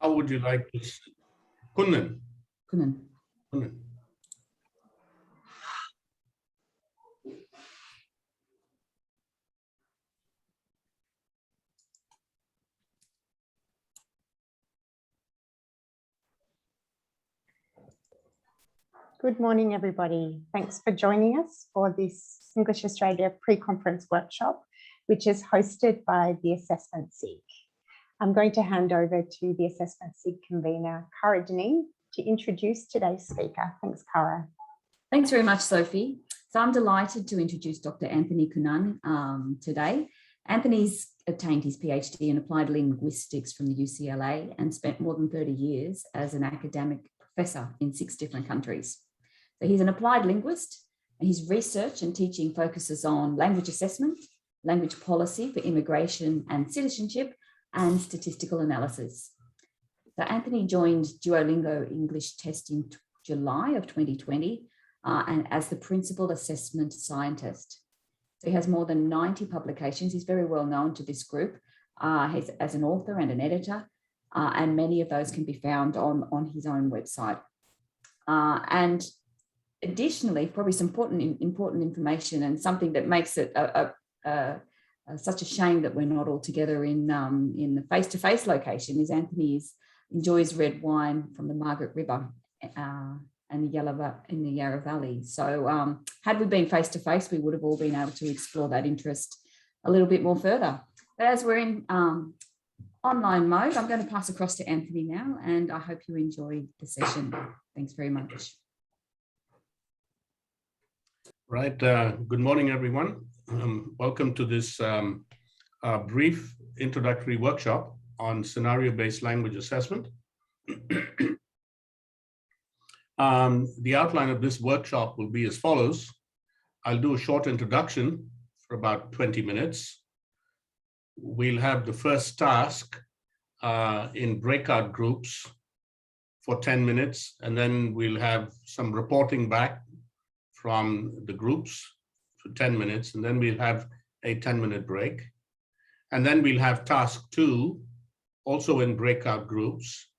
How would you like to? Kunnan. Kunnan. Kunnan. Good morning, everybody. Thanks for joining us for this English Australia pre-conference workshop, which is hosted by the Assessment SIG. I'm going to hand over to the Assessment SIG convener, Cara Deneen, to introduce today's speaker. Thanks, Cara. Thanks very much, Sophie. So I'm delighted to introduce Dr. Antony Kunnan today. Anthony's obtained his PhD in applied linguistics from the UCLA and spent more than 30 years as an academic professor in 6 different countries. So he's an applied linguist, and his research and teaching focuses on language assessment, language policy for immigration and citizenship, and statistical analysis. So Anthony joined Duolingo English test in July of 2020 and as the principal assessment scientist. So he has more than 90 publications. He's very well known to this group as an author and an editor, and many of those can be found on his own website. And additionally, probably some important information, and something that makes it such a shame that we're not all together in the face-to-face location, is Anthony enjoys red wine from the Margaret River and in the Yarra Valley. So had we been face-to-face, we would have all been able to explore that interest a little bit more further. But as we're in online mode, I'm going to pass across to Anthony now, and I hope you enjoy the session. Thanks very much. Right. Good morning, everyone. Welcome to this brief introductory workshop on scenario-based language assessment. The outline of this workshop will be as follows. I'll do a short introduction for about 20 minutes. We'll have the first task in breakout groups for 10 minutes, and then we'll have some reporting back from the groups for 10 minutes, and then we'll have a 10-minute break. And then we'll have task 2, also in breakout groups,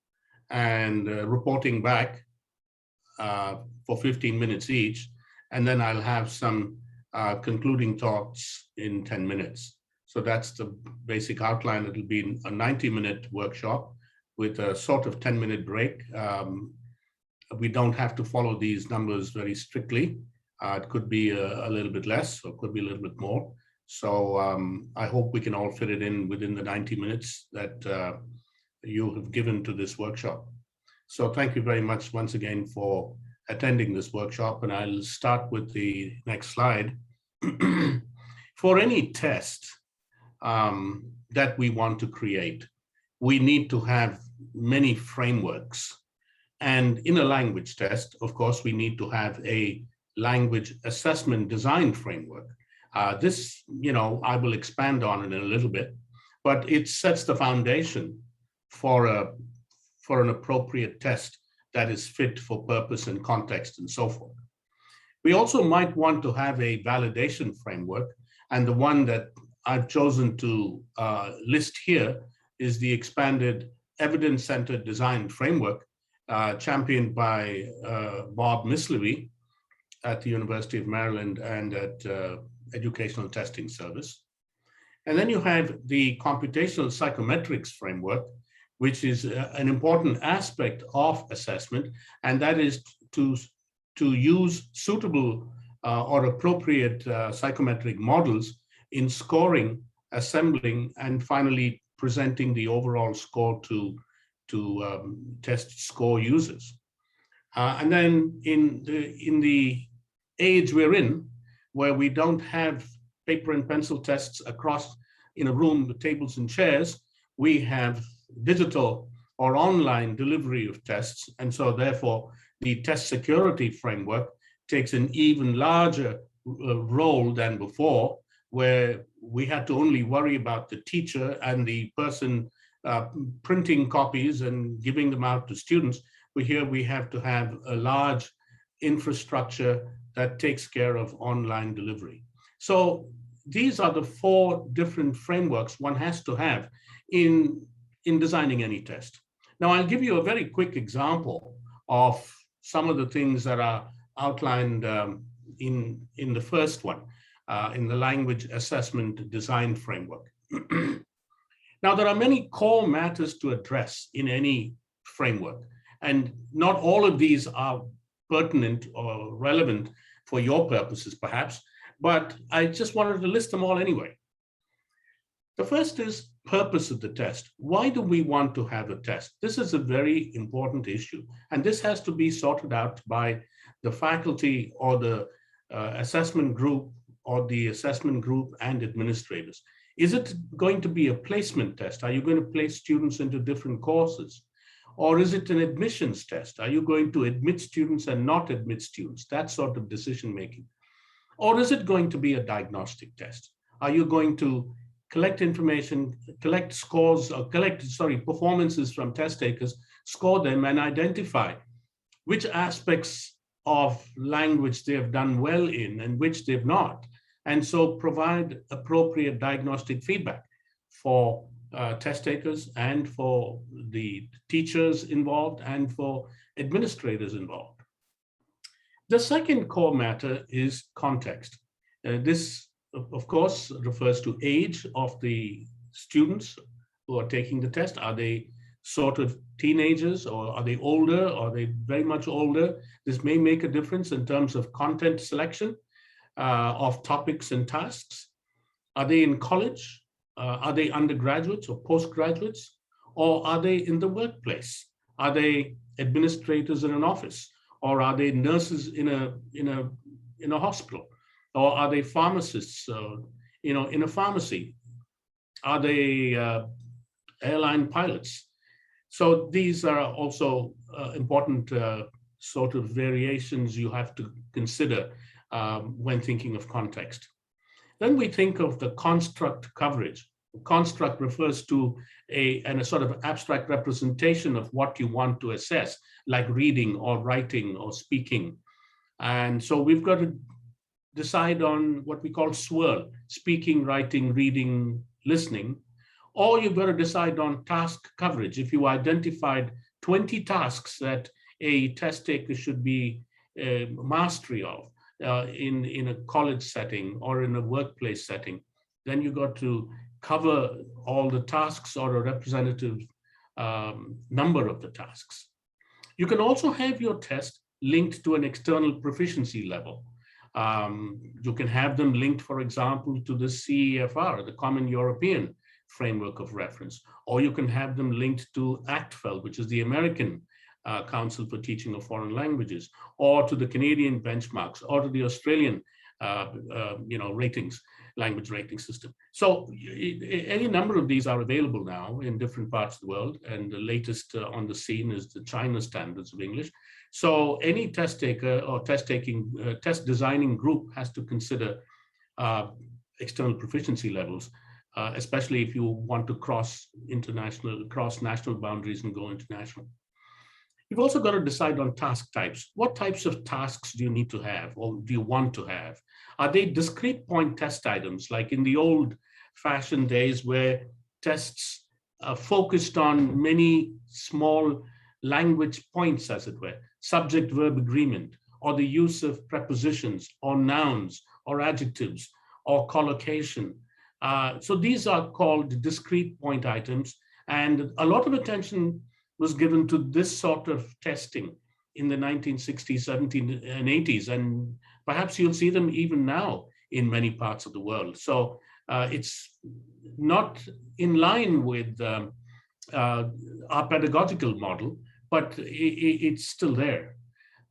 and reporting back for 15 minutes each. And then I'll have some concluding thoughts in 10 minutes. So that's the basic outline. It'll be a 90-minute workshop with a sort of 10-minute break. We don't have to follow these numbers very strictly. It could be a little bit less, or it could be a little bit more. So I hope we can all fit it in within the 90 minutes that you have given to this workshop. So thank you very much once again for attending this workshop. And I'll start with the next slide. For any test that we want to create, we need to have many frameworks. And in a language test, of course, we need to have a language assessment design framework. This, I will expand on it in a little bit, but it sets the foundation for an appropriate test that is fit for purpose and context and so forth. We also might want to have a validation framework, and the one that I've chosen to list here is the expanded evidence-centered design framework championed by Bob Mislevy at the University of Maryland and at Educational Testing Service. And then you have the computational psychometrics framework, which is an important aspect of assessment, and that is to use suitable or appropriate psychometric models in scoring, assembling, and finally presenting the overall score to test score users. And then in the age we're in, where we don't have paper and pencil tests across in a room with tables and chairs, we have digital or online delivery of tests. And so therefore, the test security framework takes an even larger role than before, where we had to only worry about the teacher and the person printing copies and giving them out to students. But here we have to have a large infrastructure that takes care of online delivery. So these are the 4 different frameworks one has to have in designing any test. Now, I'll give you a very quick example of some of the things that are outlined in the first one, in the language assessment design framework. Now, there are many core matters to address in any framework, and not all of these are pertinent or relevant for your purposes, perhaps, but I just wanted to list them all anyway. The first is purpose of the test. Why do we want to have a test? This is a very important issue, and this has to be sorted out by the faculty or the assessment group or the assessment group and administrators. Is it going to be a placement test? Are you going to place students into different courses? Or is it an admissions test? Are you going to admit students and not admit students? That sort of decision making. Or is it going to be a diagnostic test? Are you going to collect information, collect scores, or performances from test takers, score them and identify which aspects of language they have done well in and which they've not, and so provide appropriate diagnostic feedback for test takers and for the teachers involved and for administrators involved. The second core matter is context. This, of course, refers to age of the students who are taking the test. Are they sort of teenagers, or are they older? Are they very much older? This may make a difference in terms of content selection of topics and tasks. Are they in college? Are they undergraduates or postgraduates? Or are they in the workplace? Are they administrators in an office? Or are they nurses in a hospital? Or are they pharmacists in a pharmacy? Are they airline pilots? So these are also important sort of variations you have to consider when thinking of context. Then we think of the construct coverage. Construct refers to a sort of abstract representation of what you want to assess, like reading or writing or speaking. And so we've got to decide on what we call swirl: speaking, writing, reading, listening. Or you've got to decide on task coverage. If you identified 20 tasks that a test taker should be mastery of in a college setting or in a workplace setting, then you got to cover all the tasks or a representative number of the tasks. You can also have your test linked to an external proficiency level. You can have them linked, for example, to the CEFR, the Common European Framework of Reference, or you can have them linked to ACTFL, which is the American Council for Teaching of Foreign Languages, or to the Canadian benchmarks, or to the Australian ratings, language rating system. So any number of these are available now in different parts of the world, and the latest on the scene is the China Standards of English. So any test taker or test designing group has to consider external proficiency levels, especially if you want to cross national boundaries and go international. You've also got to decide on task types. What types of tasks do you need to have, or do you want to have? Are they discrete point test items, like in the old-fashioned days where tests focused on many small language points, as it were, subject-verb agreement, or the use of prepositions, or nouns, or adjectives, or collocation? So these are called discrete point items, and a lot of attention was given to this sort of testing in the 1960s, 70s, and 80s, and perhaps you'll see them even now in many parts of the world. So it's not in line with our pedagogical model, but it's still there.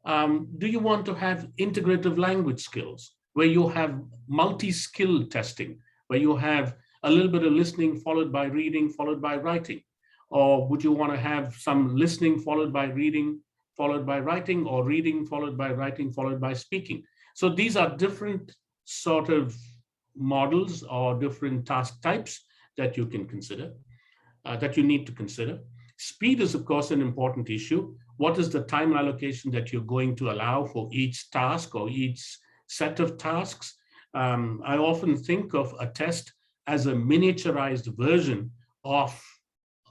Do you want to have integrative language skills, where you have multi-skill testing, where you have a little bit of listening followed by reading, followed by writing? Or would you want to have some listening followed by reading, followed by writing, or reading followed by writing, followed by speaking? So these are different sort of models or different task types that you can consider, that you need to consider. Speed is, of course, an important issue. What is the time allocation that you're going to allow for each task or each set of tasks? I often think of a test as a miniaturized version of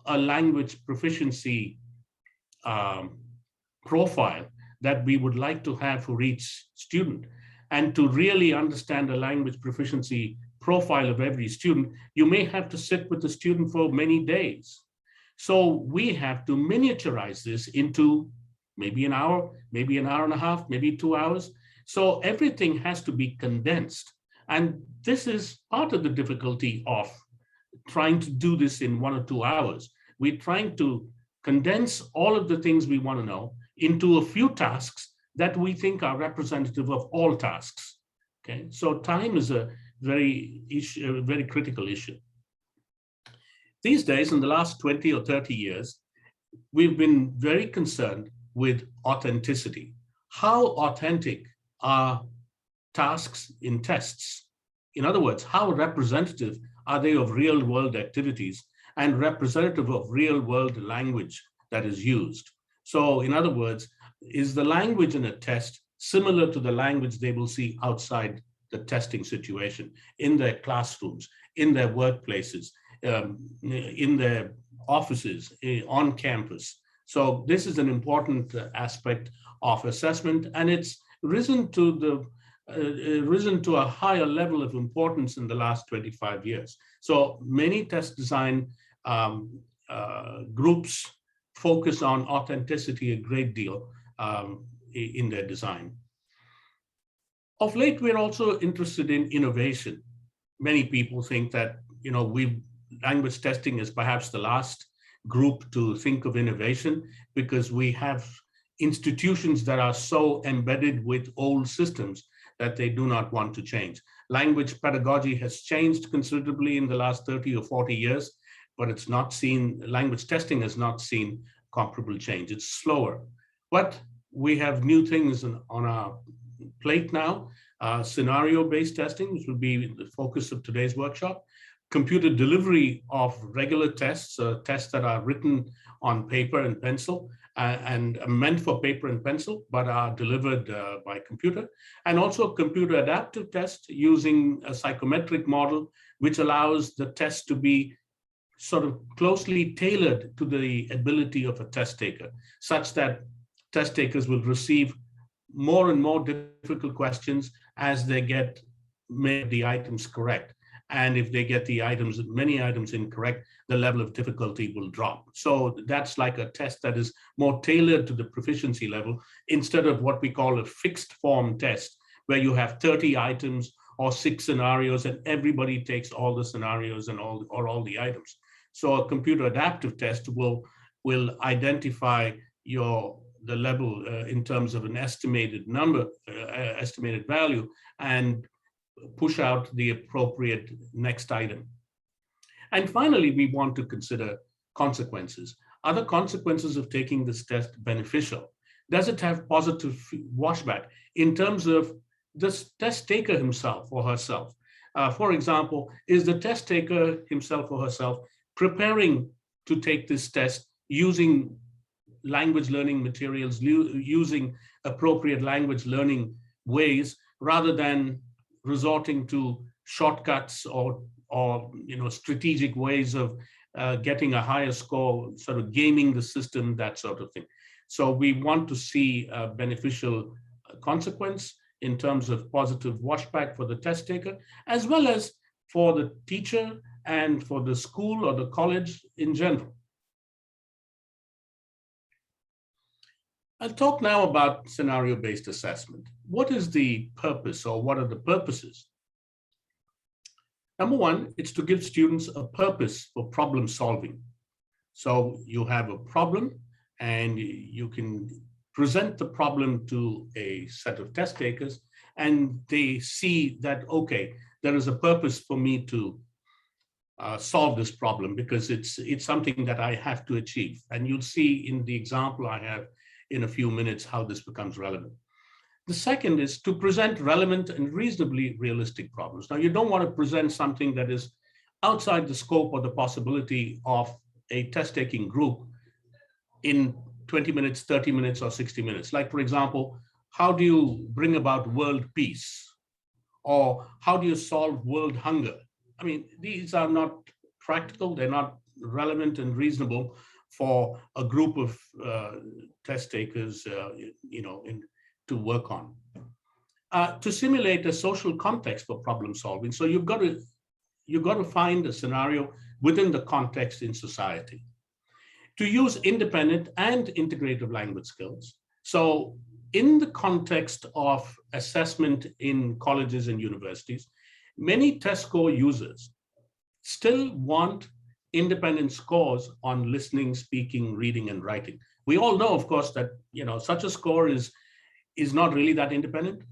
a language proficiency profile that we would like to have for each student. And to really understand the language proficiency profile of every student, you may have to sit with the student for many days. So we have to miniaturize this into maybe an hour, maybe an hour and a half, maybe 2 hours. So everything has to be condensed. And this is part of the difficulty of trying to do this in 1 or 2 hours. We're trying to condense all of the things we want to know into a few tasks that we think are representative of all tasks. Okay, so time is a very critical issue. These days, in the last 20 or 30 years, we've been very concerned with authenticity. How authentic are tasks in tests? In other words, how representative are they of real world activities and representative of real world language that is used? So in other words, is the language in a test similar to the language they will see outside the testing situation, in their classrooms, in their workplaces, in their offices, on campus? So this is an important aspect of assessment, and it's risen to a higher level of importance in the last 25 years. So many test design groups focus on authenticity a great deal in their design. Of late, we're also interested in innovation. Many people think that, language testing is perhaps the last group to think of innovation because we have institutions that are so embedded with old systems that they do not want to change. Language pedagogy has changed considerably in the last 30 or 40 years, but it's not seen, language testing has not seen comparable change. It's slower, but we have new things on our plate now. Scenario-based testing, which will be the focus of today's workshop. Computer delivery of regular tests, tests that are written on paper and pencil and meant for paper and pencil, but are delivered by computer. And also computer adaptive tests using a psychometric model, which allows the test to be sort of closely tailored to the ability of a test taker, such that test takers will receive more and more difficult questions as they get many of the items correct. And if they get the many items incorrect, the level of difficulty will drop. So that's like a test that is more tailored to the proficiency level instead of what we call a fixed form test, where you have 30 items or 6 scenarios and everybody takes all the scenarios and all the items. So a computer adaptive test will identify the level in terms of an estimated number, estimated value, and push out the appropriate next item. And finally, we want to consider consequences. Are the consequences of taking this test beneficial? Does it have positive washback in terms of the test taker himself or herself? For example, is the test taker himself or herself preparing to take this test using language learning materials, using appropriate language learning ways, rather than resorting to shortcuts or strategic ways of getting a higher score, sort of gaming the system, that sort of thing. So we want to see a beneficial consequence in terms of positive washback for the test taker, as well as for the teacher and for the school or the college in general. I'll talk now about scenario-based assessment. What is the purpose, or what are the purposes? Number one, it's to give students a purpose for problem solving. So you have a problem and you can present the problem to a set of test takers and they see that, okay, there is a purpose for me to solve this problem because it's something that I have to achieve. And you'll see in the example I have in a few minutes how this becomes relevant. The second is to present relevant and reasonably realistic problems. Now, you don't want to present something that is outside the scope or the possibility of a test-taking group in 20 minutes, 30 minutes, or 60 minutes. Like, for example, how do you bring about world peace? Or how do you solve world hunger? I mean, these are not practical, they're not relevant and reasonable for a group of test takers, to work on. To simulate a social context for problem solving. So you've got to find a scenario within the context in society. To use independent and integrative language skills. So in the context of assessment in colleges and universities, many test score users still want independent scores on listening, speaking, reading, and writing. We all know, of course, that such a score is not really that independent.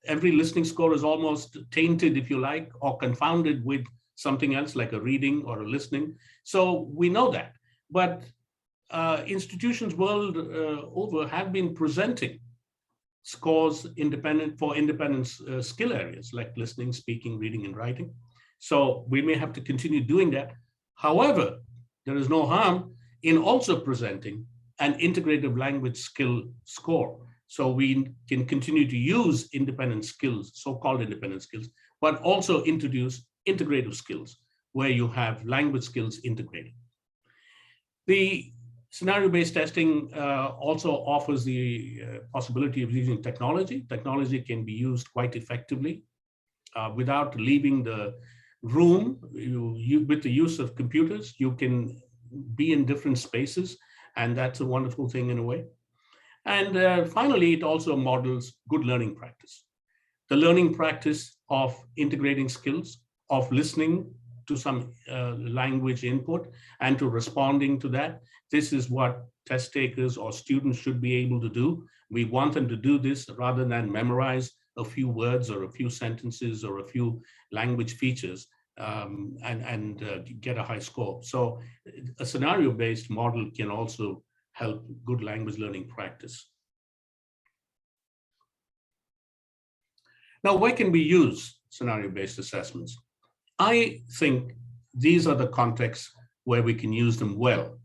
Every listening score is almost tainted, if you like, or confounded with something else like a reading or a listening. So we know that. But institutions world over have been presenting scores for independent skill areas like listening, speaking, reading, and writing. So we may have to continue doing that. However, there is no harm in also presenting an integrative language skill score. So we can continue to use independent skills, so-called independent skills, but also introduce integrative skills where you have language skills integrated. The scenario-based testing also offers the possibility of using technology. Technology can be used quite effectively without leaving the room. With the use of computers, you can be in different spaces, and that's a wonderful thing in a way. And finally, it also models good learning practice. The learning practice of integrating skills, of listening to some language input and to responding to that. This is what test takers or students should be able to do. We want them to do this rather than memorize a few words or a few sentences or a few language features and get a high score. So a scenario-based model can also help good language learning practice. Now, where can we use scenario-based assessments? I think these are the contexts where we can use them well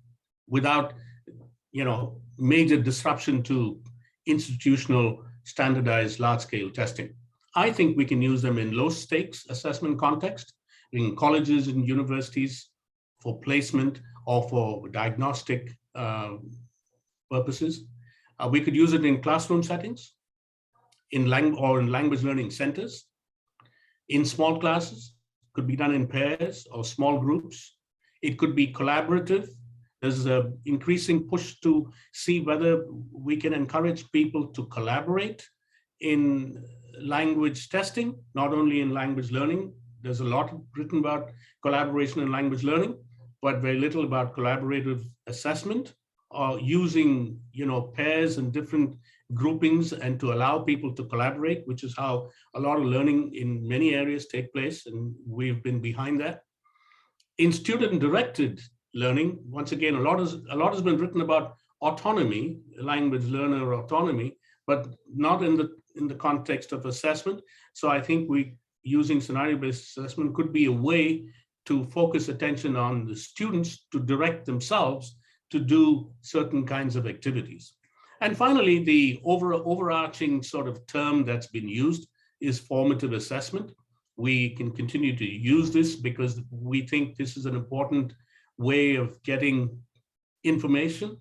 without, major disruption to institutional standardized large-scale testing. I think we can use them in low-stakes assessment context, in colleges and universities for placement or for diagnostic purposes. We could use it in classroom settings, in language learning centers, in small classes. Could be done in pairs or small groups. It could be collaborative. There's an increasing push to see whether we can encourage people to collaborate in language testing, not only in language learning. There's a lot written about collaboration in language learning, but very little about collaborative assessment or using, pairs and different groupings and to allow people to collaborate, which is how a lot of learning in many areas take place, and we've been behind that. In student-directed learning, once again, a lot has been written about autonomy, language learner autonomy, but not in the context of assessment. So I think using scenario-based assessment could be a way to focus attention on the students to direct themselves to do certain kinds of activities. And finally, the overarching sort of term that's been used is formative assessment. We can continue to use this because we think this is an important way of getting information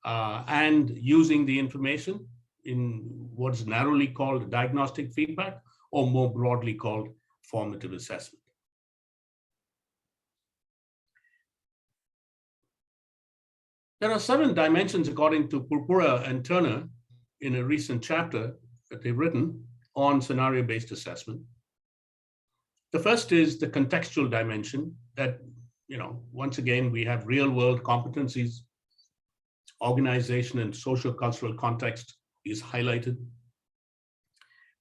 and using the information in what's narrowly called diagnostic feedback or more broadly called formative assessment. There are 7 dimensions according to Purpura and Turner in a recent chapter that they've written on scenario-based assessment. The first is the contextual dimension that, once again, we have real-world competencies, organization and socio-cultural context is highlighted.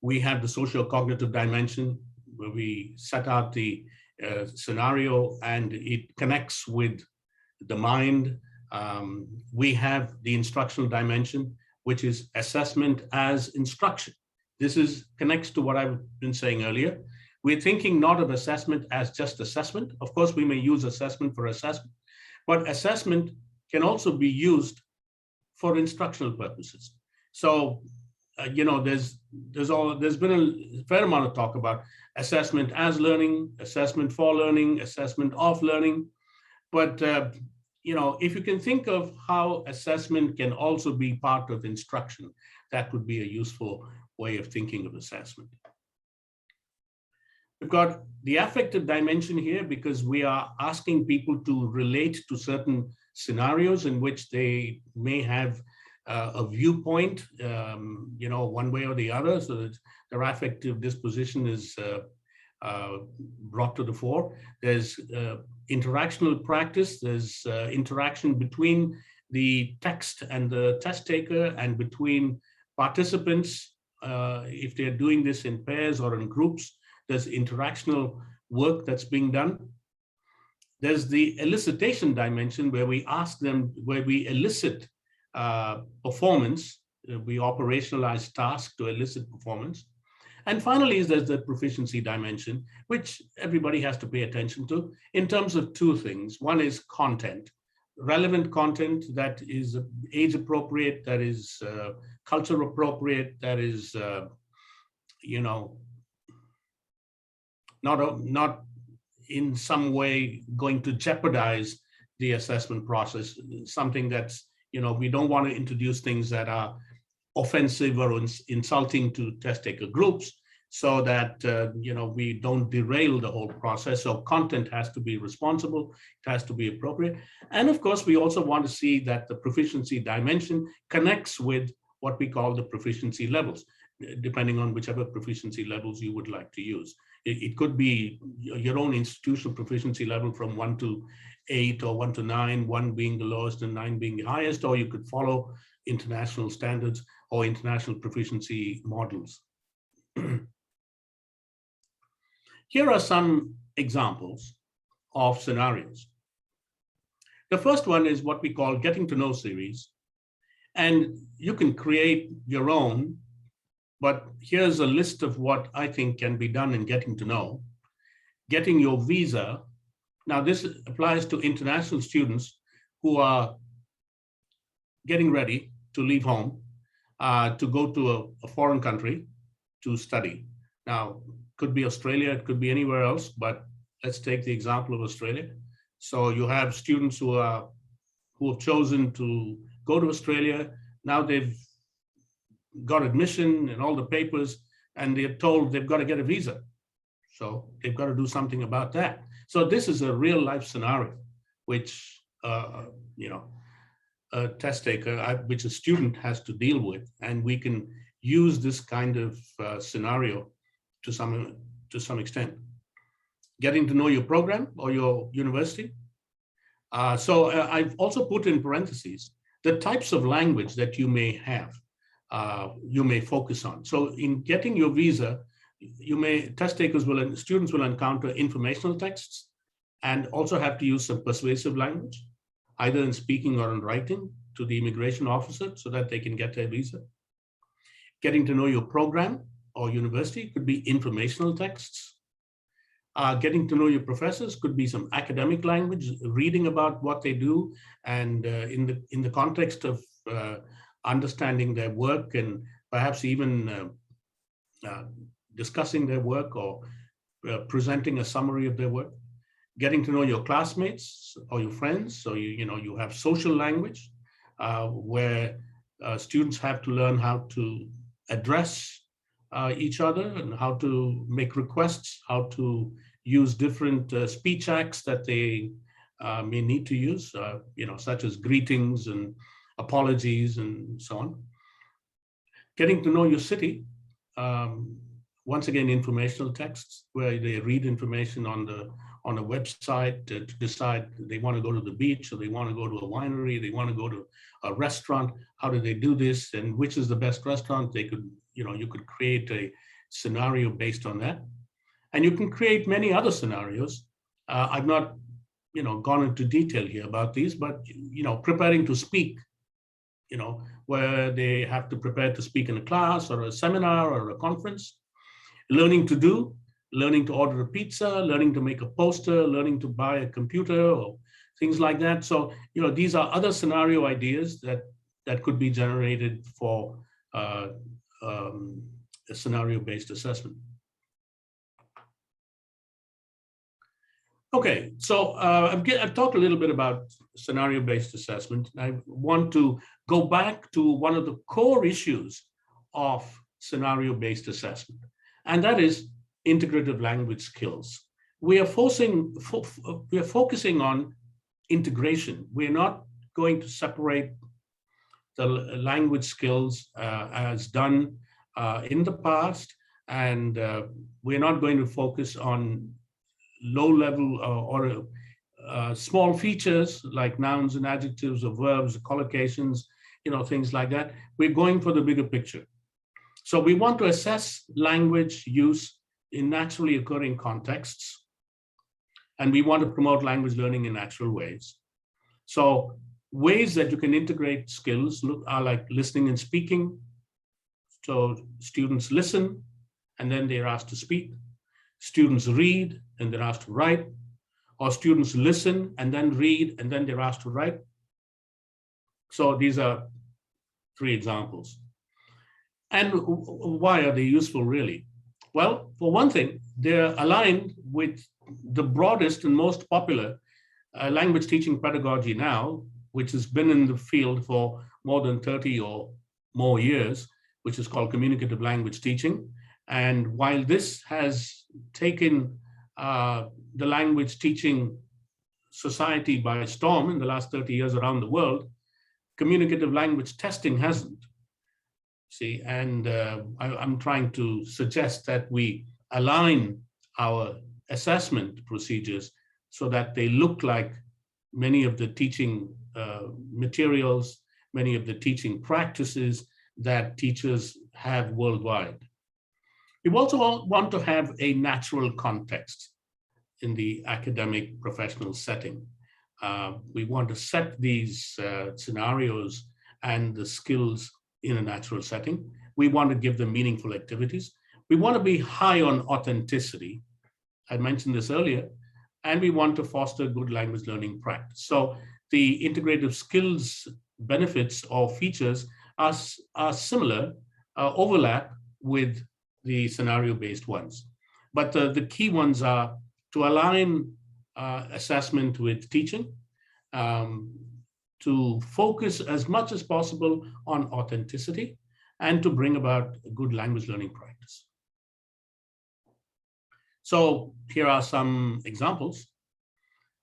We have the socio-cognitive dimension where we set out the scenario and it connects with the mind. We have the instructional dimension, which is assessment as instruction. This connects to what I've been saying earlier. We're thinking not of assessment as just assessment. Of course, we may use assessment for assessment, but assessment can also be used for instructional purposes. So, there's been a fair amount of talk about assessment as learning, assessment for learning, assessment of learning, but if you can think of how assessment can also be part of instruction, that would be a useful way of thinking of assessment. We've got the affective dimension here because we are asking people to relate to certain scenarios in which they may have a viewpoint, one way or the other, so that their affective disposition is brought to the fore. There's interactional practice, there's interaction between the text and the test taker and between participants, if they're doing this in pairs or in groups. There's interactional work that's being done. There's the elicitation dimension where we ask them, where we elicit performance, we operationalize tasks to elicit performance. And finally, there's the proficiency dimension, which everybody has to pay attention to in terms of two things. One is content, relevant content that is age appropriate, that is culture appropriate, that is, not in some way going to jeopardize the assessment process, something that's, we don't want to introduce things that are offensive or insulting to test taker groups, so that, we don't derail the whole process. So content has to be responsible, it has to be appropriate. And of course, we also want to see that the proficiency dimension connects with what we call the proficiency levels, depending on whichever proficiency levels you would like to use. It could be your own institutional proficiency level from 1 to 8 or 1 to 9, 1 being the lowest and 9 being the highest, or you could follow international standards or international proficiency models. Here are some examples of scenarios. The first one is what we call getting to know series. And you can create your own, but here's a list of what I think can be done in getting to know. Getting your visa. Now this applies to international students who are getting ready to leave home, to go to a foreign country to study. Now, could be Australia, it could be anywhere else, but let's take the example of Australia. So you have students who have chosen to go to Australia. Now they've got admission and all the papers, and they're told they've got to get a visa. So they've got to do something about that. So this is a real life scenario, which, a test taker, which a student has to deal with. And we can use this kind of scenario to some extent. Getting to know your program or your university. So I've also put in parentheses the types of language that you may have, you may focus on. So in getting your visa, students will encounter informational texts and also have to use some persuasive language, either in speaking or in writing to the immigration officer so that they can get their visa. Getting to know your program or university could be informational texts. Getting to know your professors could be some academic language, reading about what they do, and in the context of understanding their work and perhaps even discussing their work or presenting a summary of their work. Getting to know your classmates or your friends, so you have social language where students have to learn how to address each other and how to make requests, how to use different speech acts that they may need to use, such as greetings and apologies and so on. Getting to know your city, once again, informational texts where they read information on a website to decide they want to go to the beach or they want to go to a winery, they want to go to a restaurant. How do they do this, and which is the best restaurant? They could, you could create a scenario based on that, and you can create many other scenarios. I've not, gone into detail here about these, but preparing to speak, where they have to prepare to speak in a class or a seminar or a conference. Learning to do. Learning to order a pizza, learning to make a poster, learning to buy a computer or things like that. So, these are other scenario ideas that could be generated for a scenario-based assessment. Okay, so I've talked a little bit about scenario-based assessment. I want to go back to one of the core issues of scenario-based assessment, and that is integrative language skills. We are focusing on integration. We're not going to separate the language skills as done in the past, and we're not going to focus on low-level or small features like nouns and adjectives or verbs, collocations, things like that. We're going for the bigger picture. So we want to assess language use in naturally occurring contexts, and we want to promote language learning in natural ways. So ways that you can integrate skills are like listening and speaking. So students listen, and then they're asked to speak. Students read, and they're asked to write. Or students listen, and then read, and then they're asked to write. So these are 3 examples. And why are they useful, really? Well, for one thing, they're aligned with the broadest and most popular language teaching pedagogy now, which has been in the field for more than 30 or more years, which is called communicative language teaching. And while this has taken the language teaching society by storm in the last 30 years around the world, communicative language testing hasn't. See, and I'm trying to suggest that we align our assessment procedures so that they look like many of the teaching materials, many of the teaching practices that teachers have worldwide. We also want to have a natural context in the academic professional setting. We want to set these scenarios and the skills in a natural setting. We want to give them meaningful activities. We want to be high on authenticity. I mentioned this earlier, and we want to foster good language learning practice. So the integrative skills benefits or features are similar, overlap with the scenario-based ones. But the key ones are to align assessment with teaching, to focus as much as possible on authenticity, and to bring about a good language learning practice. So here are some examples.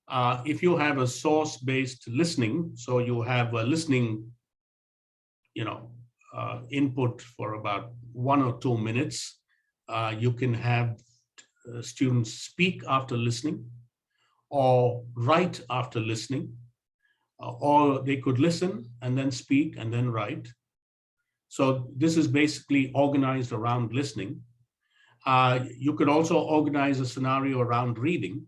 If you have a source-based listening, so you have a listening, input for about 1 or 2 minutes, you can have students speak after listening, or write after listening, or they could listen and then speak and then write. So this is basically organized around listening. You could also organize a scenario around reading.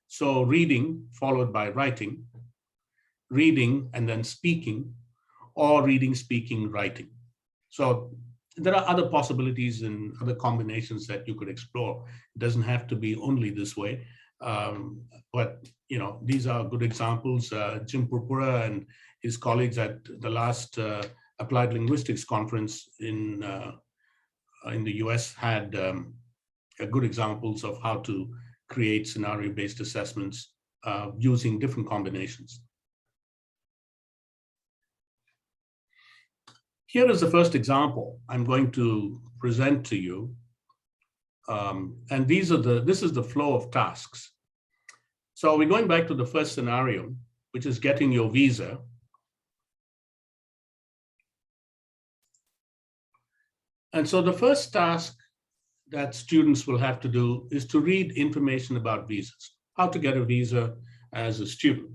So reading followed by writing, reading and then speaking, or reading, speaking, writing. So there are other possibilities and other combinations that you could explore. It doesn't have to be only this way. But these are good examples. Jim Purpura and his colleagues at the last Applied Linguistics Conference in the US had good examples of how to create scenario-based assessments using different combinations. Here is the first example I'm going to present to you. And this is the flow of tasks. So we're going back to the first scenario, which is getting your visa. And so the first task that students will have to do is to read information about visas, how to get a visa as a student.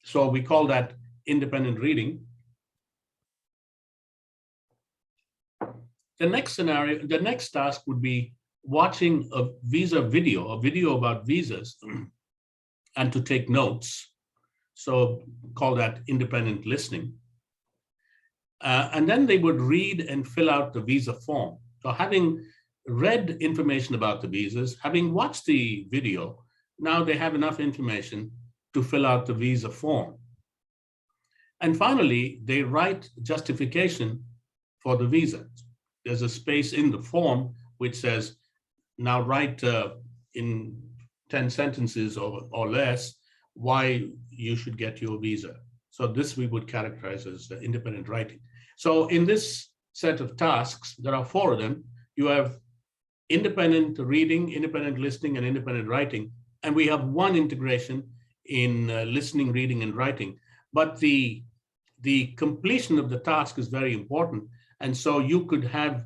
So we call that independent reading. The next scenario, the next task would be watching a visa video, a video about visas, and to take notes. So call that independent listening. And then they would read and fill out the visa form. So having read information about the visas, having watched the video, now they have enough information to fill out the visa form. And finally, they write justification for the visa. There's a space in the form which says, now write in 10 sentences or less why you should get your visa. So this we would characterize as independent writing. So in this set of tasks, there are 4 of them. You have independent reading, independent listening, and independent writing. And we have 1 integration in listening, reading, and writing. But the completion of the task is very important. And so you could have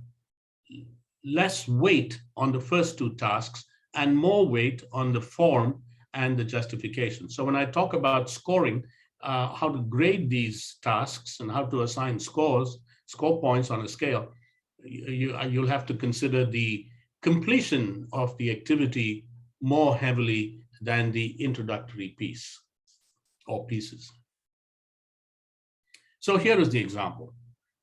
less weight on the first 2 tasks and more weight on the form and the justification. So when I talk about scoring, how to grade these tasks and how to assign score points on a scale, you'll have to consider the completion of the activity more heavily than the introductory piece or pieces. So here is the example.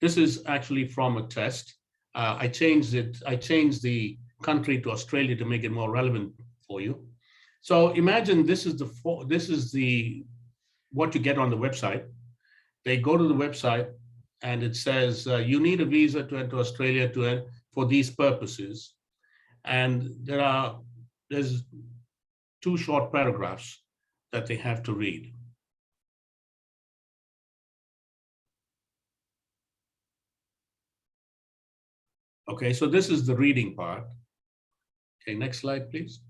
This is actually from a test. I changed the country to Australia to make it more relevant for you. So imagine this is what you get on the website. They go to the website and it says you need a visa to enter Australia for these purposes. And there's 2 short paragraphs that they have to read. Okay, so this is the reading part. Okay, next slide, please.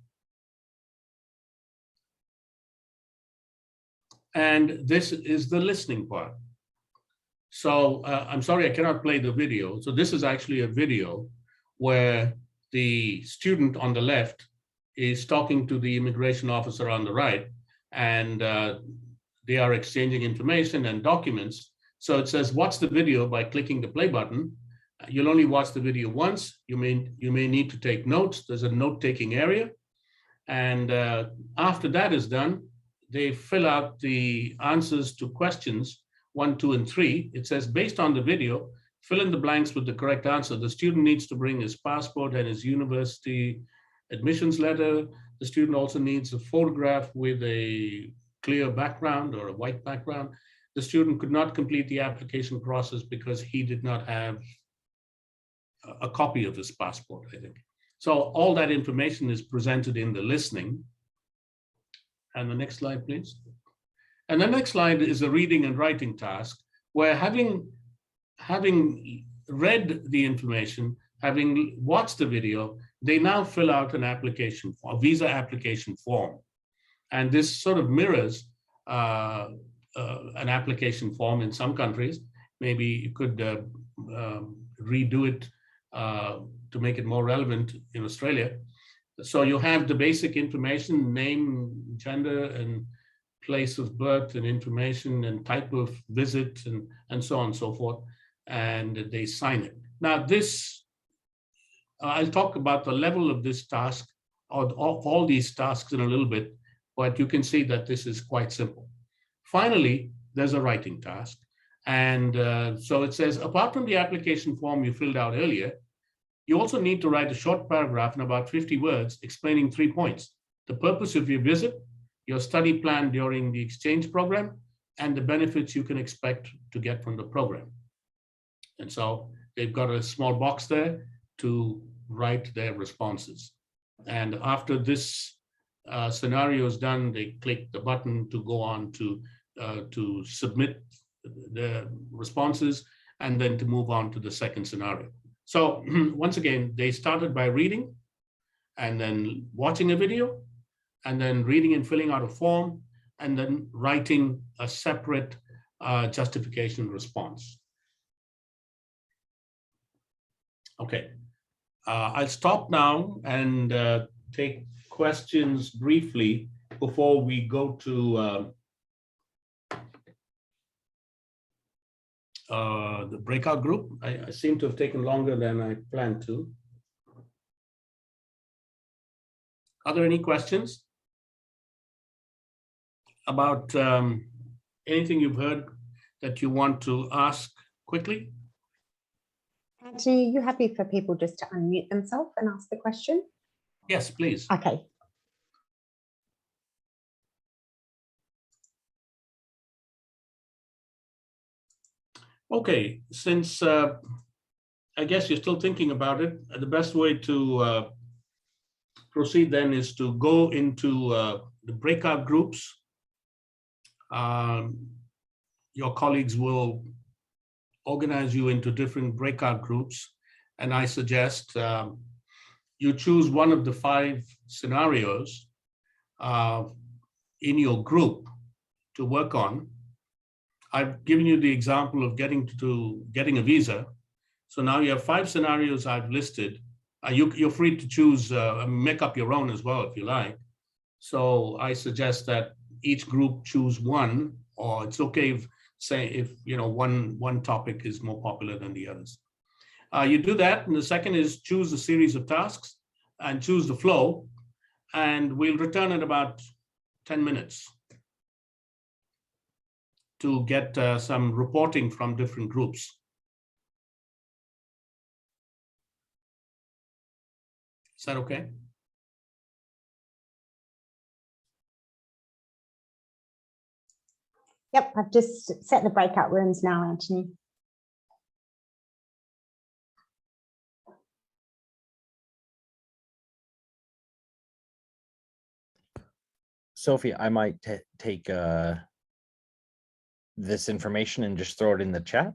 And this is the listening part. So I'm sorry, I cannot play the video. So this is actually a video where the student on the left is talking to the immigration officer on the right, and they are exchanging information and documents. So it says, watch the video by clicking the play button. You'll only watch the video once. You may need to take notes. There's a note-taking area. And after that is done, they fill out the answers to questions 1, 2, and 3. It says, based on the video, fill in the blanks with the correct answer. The student needs to bring his passport and his university admissions letter. The student also needs a photograph with a clear background or a white background. The student could not complete the application process because he did not have a copy of his passport, I think. So all that information is presented in the listening. And the next slide, please. And the next slide is a reading and writing task where having read the information, having watched the video, they now fill out an application, a visa application form. And this sort of mirrors an application form in some countries. Maybe you could redo it to make it more relevant in Australia. So you have the basic information, name, gender, and place of birth, and information, and type of visit, and so on and so forth, and they sign it. Now this, I'll talk about the level of this task, or all these tasks in a little bit, but you can see that this is quite simple. Finally, there's a writing task. And so it says, apart from the application form you filled out earlier, you also need to write a short paragraph in about 50 words explaining 3 points: the purpose of your visit, your study plan during the exchange program, and the benefits you can expect to get from the program. And so they've got a small box there to write their responses. And after this scenario is done, they click the button to go on to submit the responses and then to move on to the second scenario. So once again, they started by reading and then watching a video and then reading and filling out a form and then writing a separate justification response. Okay, I'll stop now and take questions briefly before we go to the breakout group. I seem to have taken longer than I planned to. Are there any questions about anything you've heard that you want to ask quickly? Antony, are you happy for people just to unmute themselves and ask the question? Yes, please. Okay. Okay, since I guess you're still thinking about it, the best way to proceed then is to go into the breakout groups. Your colleagues will organize you into different breakout groups. And I suggest you choose one of the 5 scenarios in your group to work on. I've given you the example of getting a visa. So now you have 5 scenarios I've listed. You're free to choose, make up your own as well if you like. So I suggest that each group choose one, or it's okay if one topic is more popular than the others. You do that, and the second is choose a series of tasks and choose the flow, and we'll return in about 10 minutes to get some reporting from different groups. Is that okay? Yep, I've just set the breakout rooms now, Antony. Sophie, I might take this information and just throw it in the chat.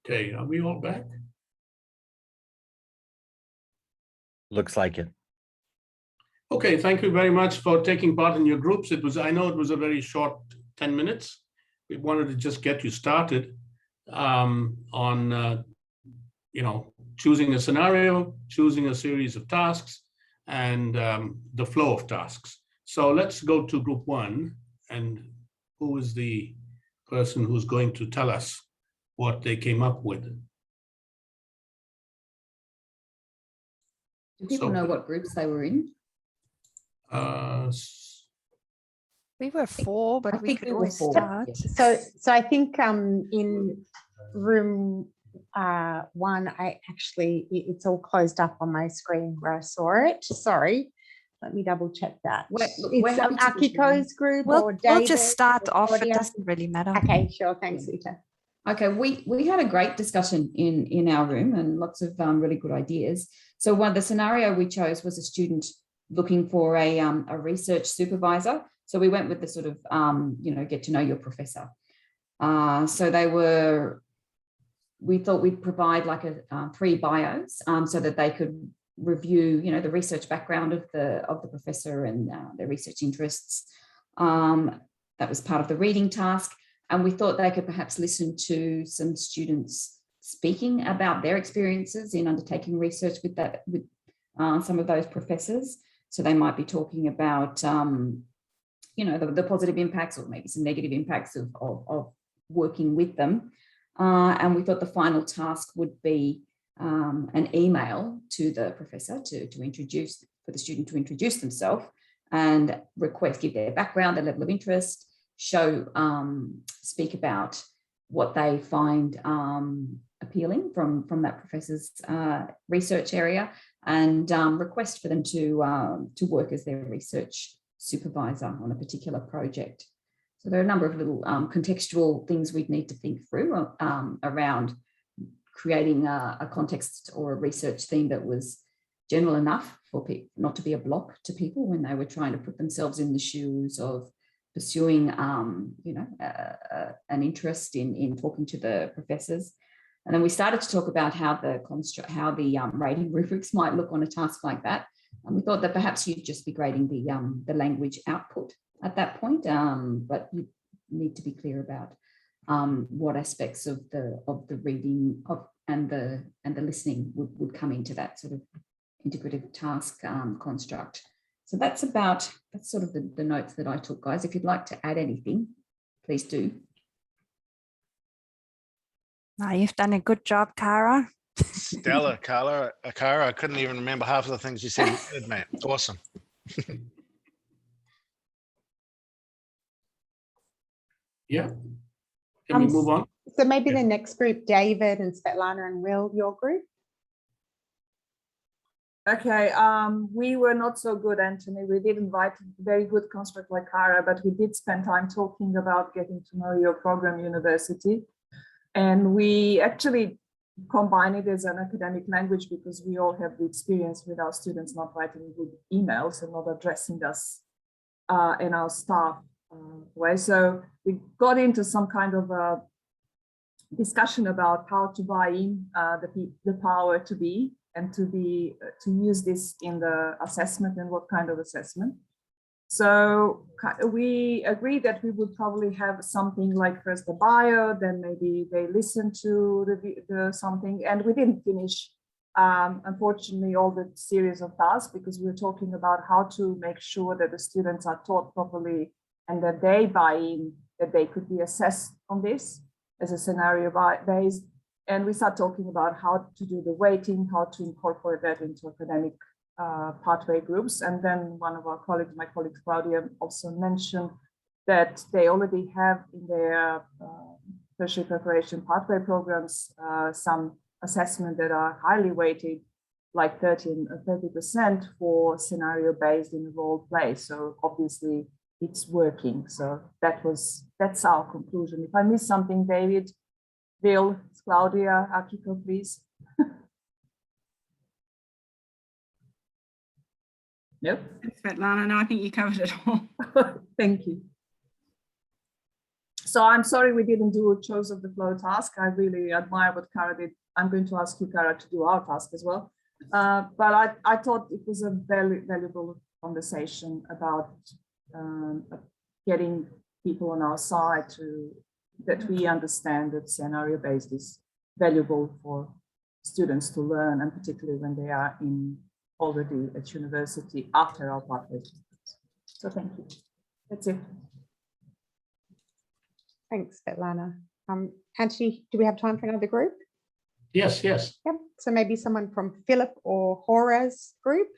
Okay, are we all back? Looks like it. Okay, thank you very much for taking part in your groups. I know it was a very short 10 minutes. We wanted to just get you started on choosing a scenario, choosing a series of tasks, and the flow of tasks. So let's go to group 1, and who is the person who's going to tell us what they came up with? Do people know what groups they were in? We were 4, but we could always start. So I think in room 1, it's all closed up on my screen where I saw it. Sorry, let me double check that. It's Akiko's group or David. We'll just start off. It doesn't really matter. Okay, sure. Thanks, Lita. Okay, we had a great discussion in our room and lots of really good ideas. So the scenario we chose was a student looking for a research supervisor. So we went with the sort of, get to know your professor. So we thought we'd provide like 3 bios so that they could review, the research background of the professor and their research interests. That was part of the reading task. And we thought they could perhaps listen to some students speaking about their experiences in undertaking research with some of those professors. So they might be talking about, the positive impacts or maybe some negative impacts of working with them. And we thought the final task would be an email to the professor for the student to introduce themselves and give their background, their level of interest, speak about what they find appealing from that professor's research area, and request for them to work as their research supervisor on a particular project. So there are a number of little contextual things we'd need to think through around creating a context or a research theme that was general enough for people not to be a block to people when they were trying to put themselves in the shoes of pursuing, an interest in talking to the professors. And then we started to talk about how the rating rubrics might look on a task like that. And we thought that perhaps you'd just be grading the language output at that point, but you need to be clear about what aspects of the reading and the listening would come into that sort of integrative task construct. So that's sort of the notes that I took, guys. If you'd like to add anything, please do. No, you've done a good job, Cara. Stellar, Cara. I couldn't even remember half of the things you said. Good, man. Awesome. Yeah. Can we move on? So maybe the next group, David and Svetlana and Will, your group. Okay, we were not so good, Anthony. We did invite a very good construct like Cara, but we did spend time talking about getting to know your program university. And we actually combine it as an academic language because we all have the experience with our students not writing good emails and not addressing us and our staff way. So we got into some kind of a discussion about how to buy in the power to be, and to use this in the assessment and what kind of assessment. So we agreed that we would probably have something like first the bio, then maybe they listen to the something, and we didn't finish, unfortunately, all the series of tasks because we're talking about how to make sure that the students are taught properly and that they buy in, that they could be assessed on this as a scenario based. And we start talking about how to do the weighting, how to incorporate that into academic pathway groups. And then one of our colleagues, my colleague Claudia, also mentioned that they already have in their tertiary preparation pathway programs some assessment that are highly weighted, like 30% for scenario based in role play. So obviously it's working. So that's our conclusion. If I miss something, David, Bill, Claudia, Akiko, please. Yep. Svetlana, no, I think you covered it all. Thank you. So I'm sorry we didn't do a choice of the flow task. I really admire what Cara did. I'm going to ask you, Cara, to do our task as well. But I thought it was a very valuable conversation about getting people on our side that we understand that scenario-based is valuable for students to learn, and particularly when they are already at university after our pathway. So thank you. That's it. Thanks, Svetlana. Antony, do we have time for another group? Yes, yes. Yep. So maybe someone from Philip or Hora's group.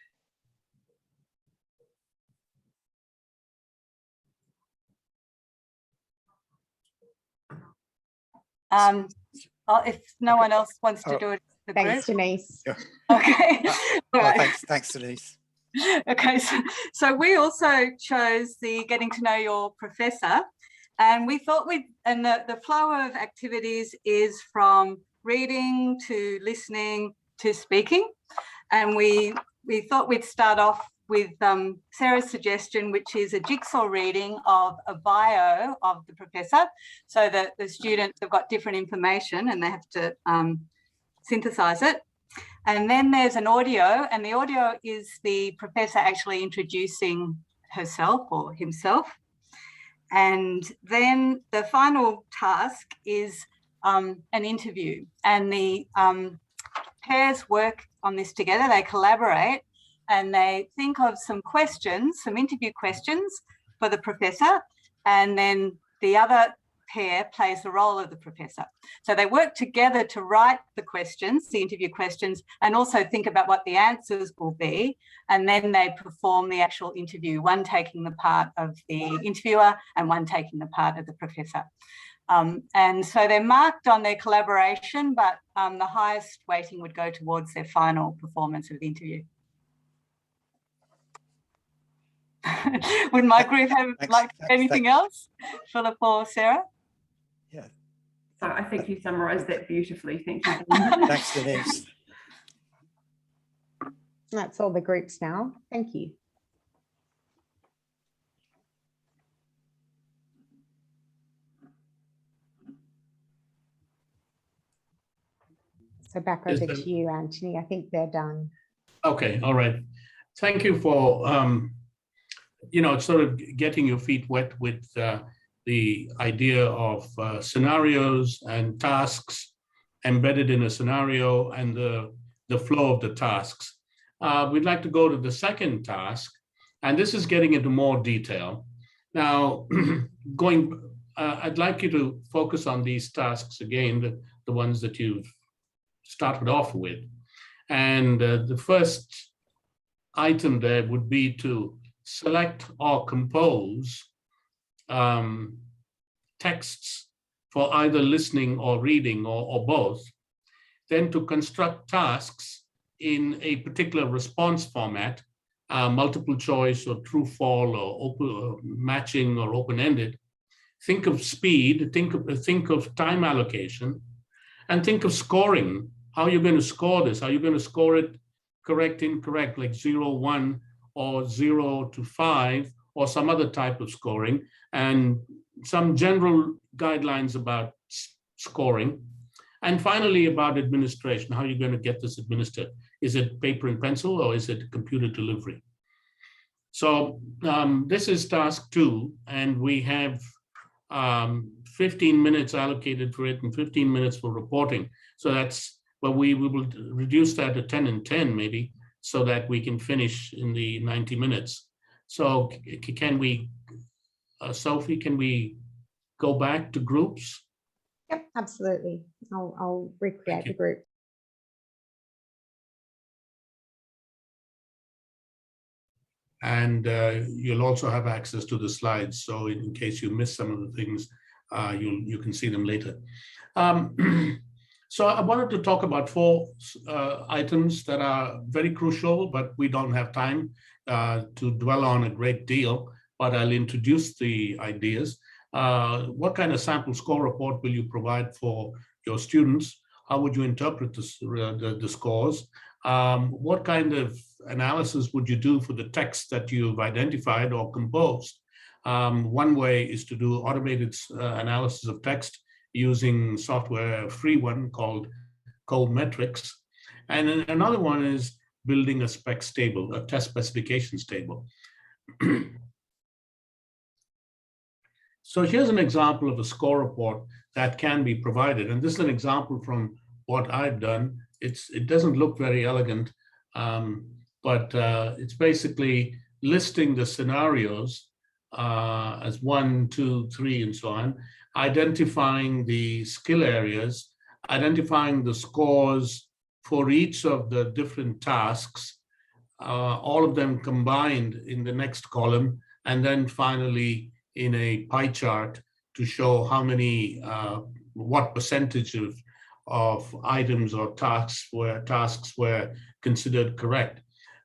If no one else wants to do it, the Thanks, group. Denise. Okay. All right. Thanks, Denise. Okay, so we also chose the getting to know your professor, and we thought the flow of activities is from reading to listening to speaking, and we thought we'd start off with Sarah's suggestion, which is a jigsaw reading of a bio of the professor, so that the students have got different information and they have to synthesize it. And then there's an audio, and the audio is the professor actually introducing herself or himself. And then the final task is an interview, and the pairs work on this together. They collaborate and they think of some questions, some interview questions for the professor, and then the other pair plays the role of the professor. So they work together to write the questions, the interview questions, and also think about what the answers will be. And then they perform the actual interview, one taking the part of the interviewer and one taking the part of the professor. And so they're marked on their collaboration, but the highest weighting would go towards their final performance of the interview. Would my group have anything else? Philip or Sarah? Yeah. So I think you summarised that beautifully. Thank you. Thanks, Denise. That's all the groups now. Thank you. So back over to you, Antony. I think they're done. Okay, all right. Thank you for sort of getting your feet wet with the idea of scenarios and tasks embedded in a scenario and the flow of the tasks. We'd like to go to the second task, and this is getting into more detail. Now, I'd like you to focus on these tasks again, the ones that you've started off with. And the first item there would be to select or compose texts for either listening or reading or both, then to construct tasks in a particular response format, multiple choice or true fall or open, matching or open-ended. Think of speed, think of time allocation, and think of scoring. How are you going to score this? Are you going to score it correct, incorrect, like 0, 1, or 0 to 5, or some other type of scoring, and some general guidelines about scoring. And finally, about administration. How are you going to get this administered? Is it paper and pencil, or is it computer delivery? So this is task 2, and we have 15 minutes allocated for it and 15 minutes for reporting. So that's, well, we will reduce that to 10 and 10 maybe, so that we can finish in the 90 minutes. So can we, Sophie, can we go back to groups? Yep, absolutely. I'll recreate the group. And you'll also have access to the slides. So in case you miss some of the things, you can see them later. So I wanted to talk about 4 items that are very crucial, but we don't have time to dwell on a great deal, but I'll introduce the ideas. What kind of sample score report will you provide for your students? How would you interpret the scores? What kind of analysis would you do for the text that you've identified or composed? One way is to do automated analysis of text using software, a free one called Coh-Metrix. And another one is building a specs table, a test specifications table. So here's an example of a score report that can be provided. And this is an example from what I've done. It doesn't look very elegant, but it's basically listing the scenarios as 1, 2, 3, and so on, identifying the skill areas, identifying the scores for each of the different tasks, all of them combined in the next column, and then finally in a pie chart to show how many, what percentage of items or tasks were considered correct.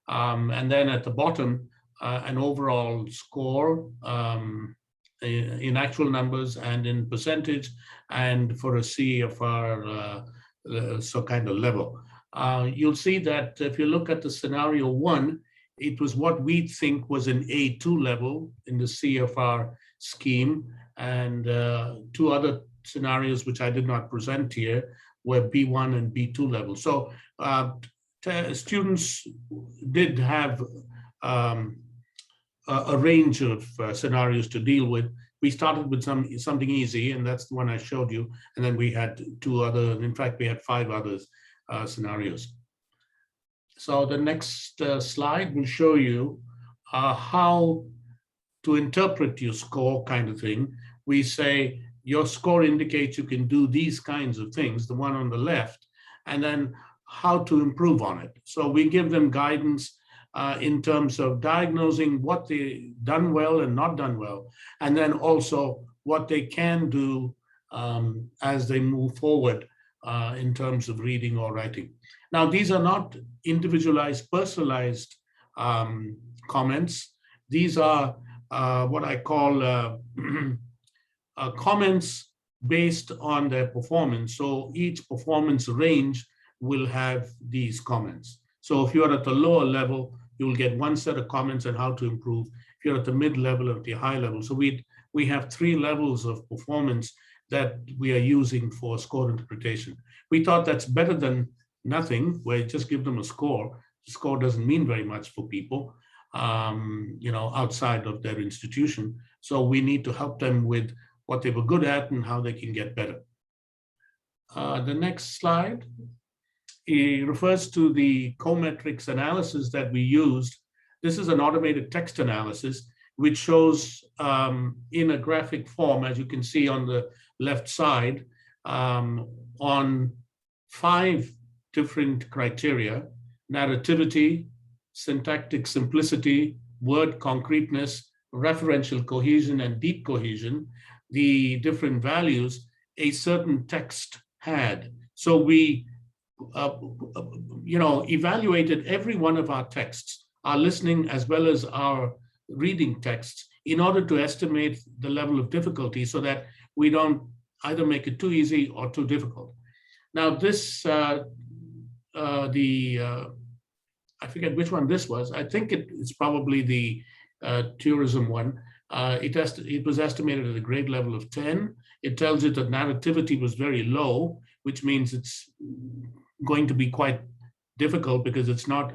And then at the bottom, an overall score in actual numbers and in percentage, and for a CFR so kind of level. You'll see that if you look at the scenario 1, it was what we think was an A2 level in the CFR scheme, and 2 other scenarios which I did not present here were B1 and B2 level. So students did have a range of scenarios to deal with. We started with something easy, and that's the one I showed you. And then we had 2 other, in fact, we had 5 other scenarios. So the next slide will show you how to interpret your score kind of thing. We say your score indicates you can do these kinds of things, the one on the left, and then how to improve on it. So we give them guidance in terms of diagnosing what they done well and not done well, and then also what they can do as they move forward in terms of reading or writing. Now, these are not individualized, personalized comments. These are what I call comments based on their performance. So each performance range will have these comments. So if you're at the lower level, you'll get one set of comments on how to improve. If you're at the mid-level or the high level. So we have 3 levels of performance that we are using for score interpretation. We thought that's better than nothing, where you just give them a score. The score doesn't mean very much for people, you know, outside of their institution. So we need to help them with what they were good at and how they can get better. The next slide, it refers to the Coh-Metrix analysis that we used. This is an automated text analysis, which shows in a graphic form, as you can see on the left side, on 5 different criteria: narrativity, syntactic simplicity, word concreteness, referential cohesion, and deep cohesion, the different values a certain text had. So we evaluated every one of our texts, our listening as well as our reading texts, in order to estimate the level of difficulty so that we don't either make it too easy or too difficult. Now this, I forget which one this was. I think it's probably the tourism one. It was estimated at a grade level of 10. It tells you that narrativity was very low, which means it's going to be quite difficult because it's not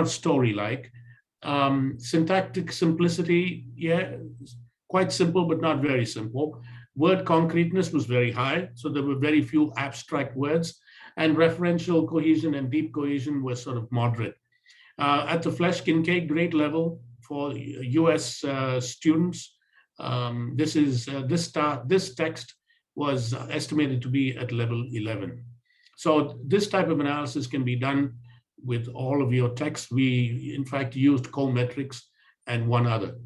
story-like. Syntactic simplicity, yeah, quite simple, but not very simple. Word concreteness was very high, so there were very few abstract words, and referential cohesion and deep cohesion were sort of moderate. At the Flesch-Kincaid grade level for US students, this text was estimated to be at level 11. So this type of analysis can be done with all of your texts. We, in fact, used Coh-Metrix and one other.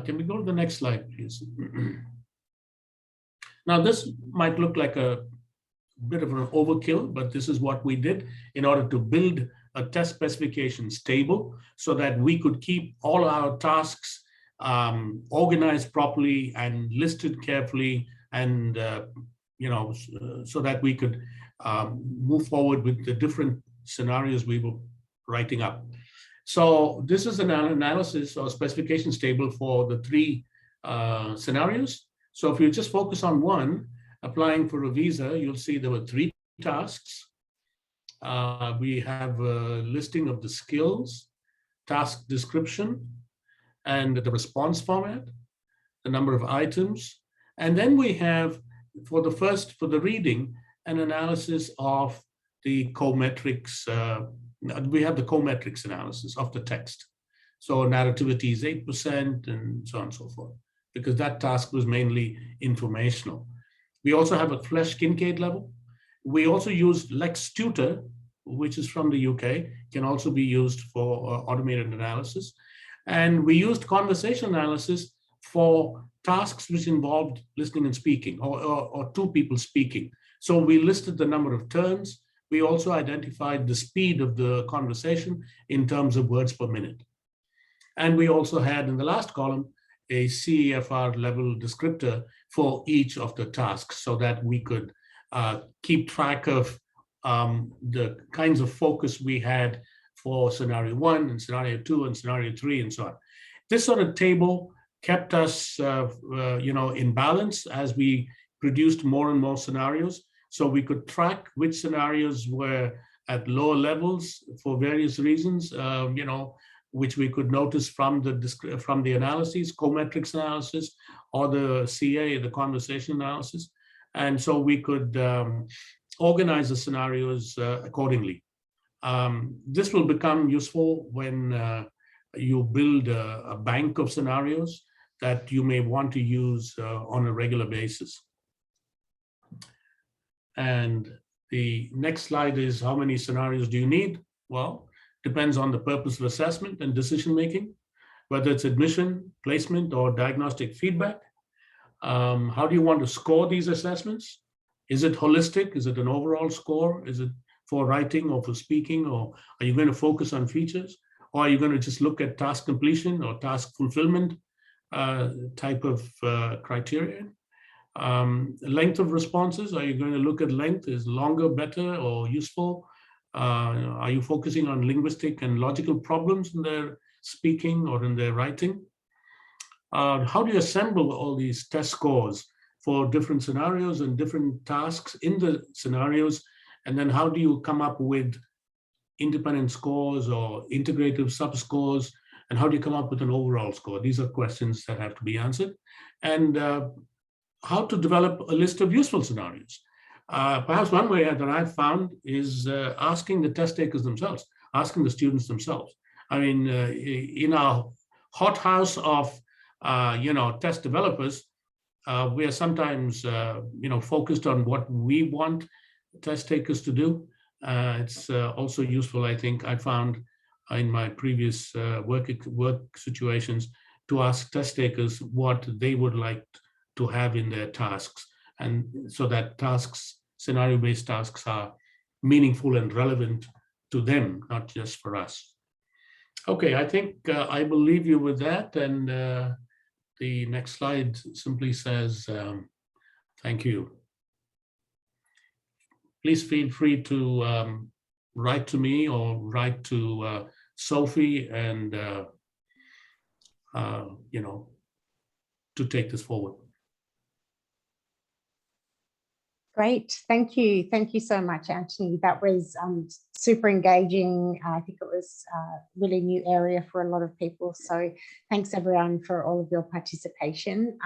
Can we go to the next slide, please? Now, this might look like a bit of an overkill, but this is what we did in order to build a test specifications table so that we could keep all our tasks organized properly and listed carefully, and so that we could move forward with the different scenarios we were writing up. So this is an analysis or specifications table for the 3 scenarios. So if you just focus on one, applying for a visa, you'll see there were 3 tasks. We have a listing of the skills, task description, and the response format, the number of items. And then we have, for the reading, an analysis of the Coh-Metrix. We have the Coh-Metrix analysis of the text. So narrativity is 8% and so on and so forth, because that task was mainly informational. We also have a Flesch-Kincaid level. We also used LexTutor, which is from the UK, can also be used for automated analysis. And we used conversation analysis for tasks which involved listening and speaking, or 2 people speaking. So we listed the number of turns. We also identified the speed of the conversation in terms of words per minute. And we also had, in the last column, a CEFR level descriptor for each of the tasks so that we could keep track of the kinds of focus we had for scenario 1 and scenario 2 and scenario 3 and so on. This sort of table kept us in balance as we produced more and more scenarios, so we could track which scenarios were at lower levels for various reasons, which we could notice from the analyses, Coh-Metrix analysis, or the CA, the conversation analysis. And so we could organize the scenarios accordingly. This will become useful when you build a bank of scenarios that you may want to use on a regular basis. And the next slide is, how many scenarios do you need? Well, depends on the purpose of assessment and decision-making, whether it's admission, placement, or diagnostic feedback. How do you want to score these assessments? Is it holistic? Is it an overall score? Is it for writing or for speaking? Or are you going to focus on features? Or are you going to just look at task completion or task fulfillment type of criteria? Length of responses, are you going to look at length? Is longer better or useful? Are you focusing on linguistic and logical problems in their speaking or in their writing? How do you assemble all these test scores for different scenarios and different tasks in the scenarios? And then how do you come up with independent scores or integrative subscores? And how do you come up with an overall score? These are questions that have to be answered. And how to develop a list of useful scenarios. Perhaps one way that I've found is asking the test takers themselves, asking the students themselves. I mean, in our hothouse of test developers, we are sometimes, focused on what we want test takers to do. It's also useful, I think, I found in my previous work situations to ask test takers what they would like to have in their tasks. And so that tasks, scenario-based tasks, are meaningful and relevant to them, not just for us. Okay, I think I will leave you with that. And the next slide simply says, thank you. Please feel free to write to me or write to Sophie and, to take this forward. Great, thank you. Thank you so much, Antony. That was super engaging. I think it was a really new area for a lot of people. So thanks everyone for all of your participation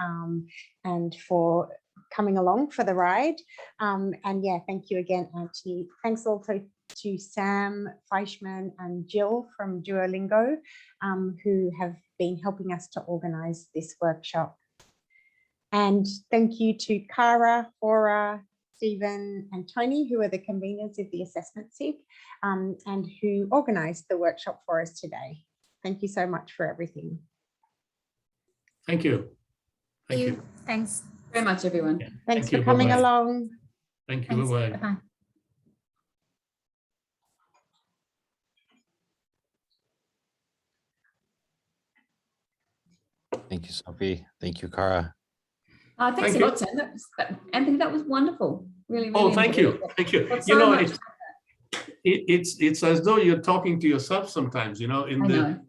and for coming along for the ride. And yeah, thank you again, Antony. Thanks also to Sam Fleischman and Jill from Duolingo, who have been helping us to organise this workshop. And thank you to Cara, Ora, Stephen and Tony, who are the conveners of the Assessment SIG and who organised the workshop for us today. Thank you so much for everything. Thank you. Thank you. Thanks very much, everyone. Yeah. Thanks Thank for you. coming Bye-bye. along. Thank you. Bye-bye. Bye-bye. Thank you, Sophie. Thank you, Cara. Thanks Thank a you. lot, Sam. Anthony, that was wonderful. Really, really. Oh, thank enjoyed you. it. Thank you. Got You so know, much- it's as though you're talking to yourself sometimes, in I the know.